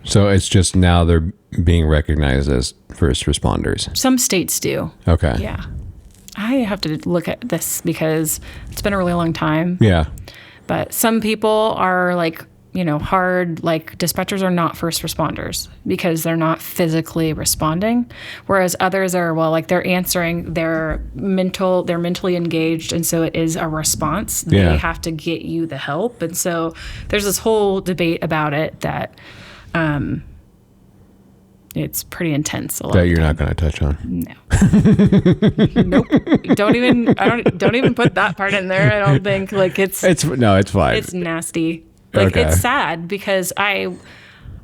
So it's just now they're being recognized as first responders. Some states do. Okay. Yeah. I have to look at this because it's been a really long time. Yeah. But some people are like, hard, like dispatchers are not first responders because they're not physically responding. Whereas others are, like they're answering, they're mentally engaged. And so it is a response. Yeah. They have to get you the help. And so there's this whole debate about it that it's pretty intense. A lot That you're not going to touch on. No. Nope. Don't even put that part in there. I don't think it's fine. it's nasty. Like Okay. it's sad because I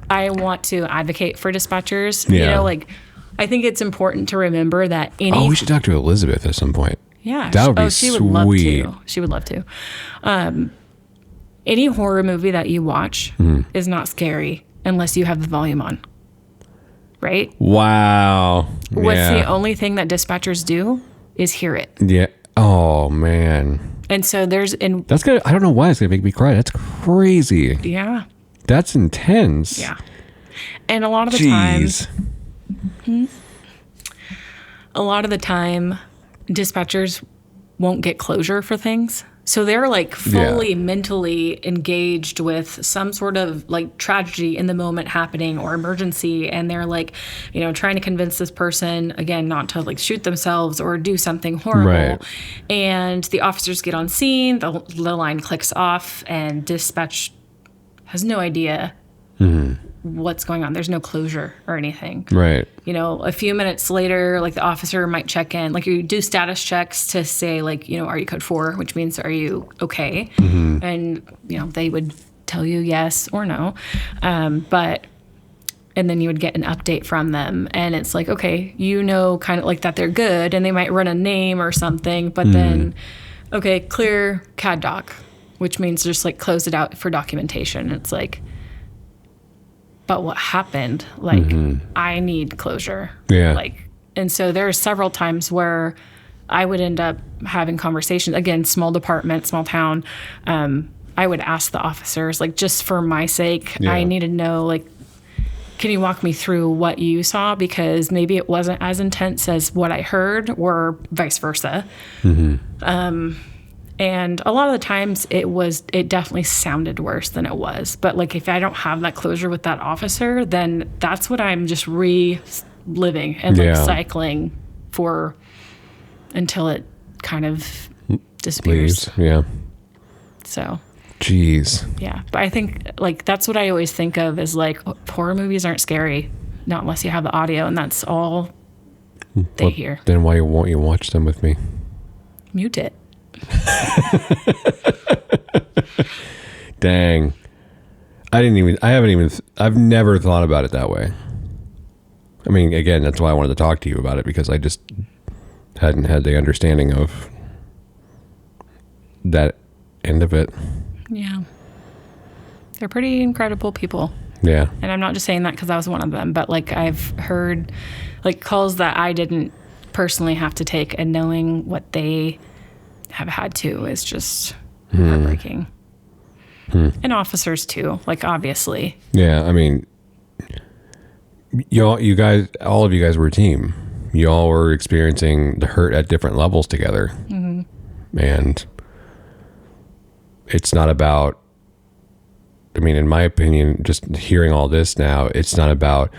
want to advocate for dispatchers. Yeah. I think it's important to remember that any We should talk to Elizabeth at some point. yeah, That would be she would love sweet. to. She would love to. Any horror movie that you watch is not scary unless you have the volume on. Right? Wow. What's yeah. the only thing that dispatchers do is hear it. Yeah. Oh man. And so That's gonna. I don't know why it's gonna make me cry. That's crazy. yeah. That's intense. Yeah. And a lot of the time, Jeez. dispatchers won't get closure for things. So they're like fully mentally engaged with some sort of like tragedy in the moment happening or emergency. And they're like, trying to convince this person, again, not to like shoot themselves or do something horrible. Right. And the officers get on scene, the line clicks off, and dispatch has no idea what's going on. There's no closure or anything. Right. A few minutes later, like the officer might check in, like you do status checks to say like, are you code 4, which means are you okay? And, they would tell you yes or no. And then you would get an update from them and it's like, okay, kind of like that they're good and they might run a name or something, but then, okay, clear CAD doc, which means just like close it out for documentation. It's like, but what happened? Like, I need closure. Yeah. And so there are several times where I would end up having conversations, again, small department, small town. I would ask the officers, like, just for my sake, Yeah. I need to know, like, can you walk me through what you saw? Because maybe it wasn't as intense as what I heard or vice versa. And a lot of the times it definitely sounded worse than it was. But like if I don't have that closure with that officer, then that's what I'm just reliving and like cycling for until it kind of disappears. Leaves. Yeah. So, Jeez. yeah. But I think like that's what I always think of is like horror movies aren't scary, not unless you have the audio, and that's all they hear. Then why won't you watch them with me? Mute it. Dang. I've never thought about it that way. I mean, again, that's why I wanted to talk to you about it, because I just hadn't had the understanding of that end of it. Yeah. They're pretty incredible people. Yeah. And I'm not just saying that because I was one of them, but like I've heard like calls that I didn't personally have to take, and knowing what they have had to is just heartbreaking. And officers too, like obviously. Yeah. I mean, all of you guys were a team. You all were experiencing the hurt at different levels together. And it's not about, I mean, in my opinion, just hearing all this now, it's not about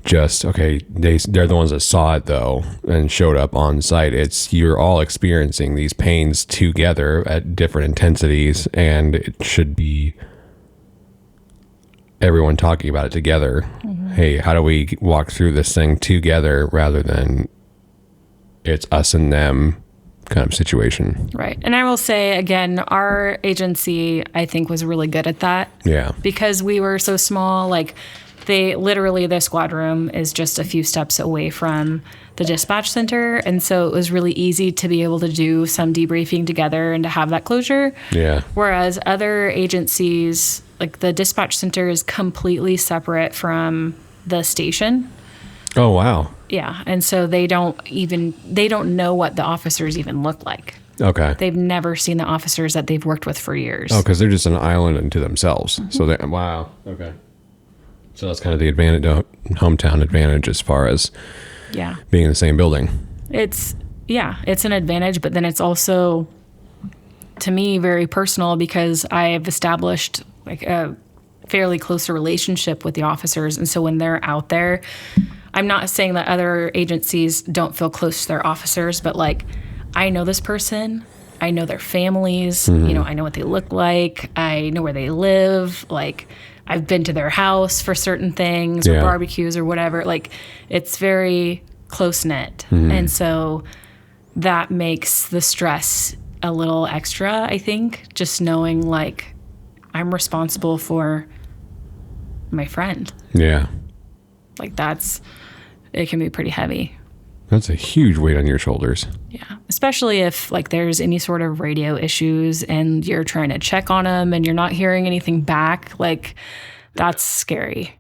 just, okay, they're the ones that saw it though and showed up on site. It's you're all experiencing these pains together at different intensities, and it should be everyone talking about it together. Hey, how do we walk through this thing together rather than it's us and them kind of situation? Right. And I will say again, our agency I think was really good at that. Yeah. Because we were so small, like Their squad room is just a few steps away from the dispatch center. And so it was really easy to be able to do some debriefing together and to have that closure. Yeah. Whereas other agencies, like the dispatch center is completely separate from the station. Oh, wow. Yeah. And so they don't know what the officers even look like. Okay. They've never seen the officers that they've worked with for years. Oh, because they're just an island unto themselves. So wow. Okay. So that's kind of the hometown advantage as far as being in the same building. It's an advantage, but then it's also, to me, very personal because I've established like a fairly closer relationship with the officers. And so when they're out there, I'm not saying that other agencies don't feel close to their officers, but like, I know this person, I know their families, I know what they look like, I know where they live, like I've been to their house for certain things or barbecues or whatever. Like it's very close knit. And so that makes the stress a little extra, I think, just knowing like I'm responsible for my friend. Yeah. Like it can be pretty heavy. That's a huge weight on your shoulders. Yeah, especially if like there's any sort of radio issues and you're trying to check on them and you're not hearing anything back, like that's scary.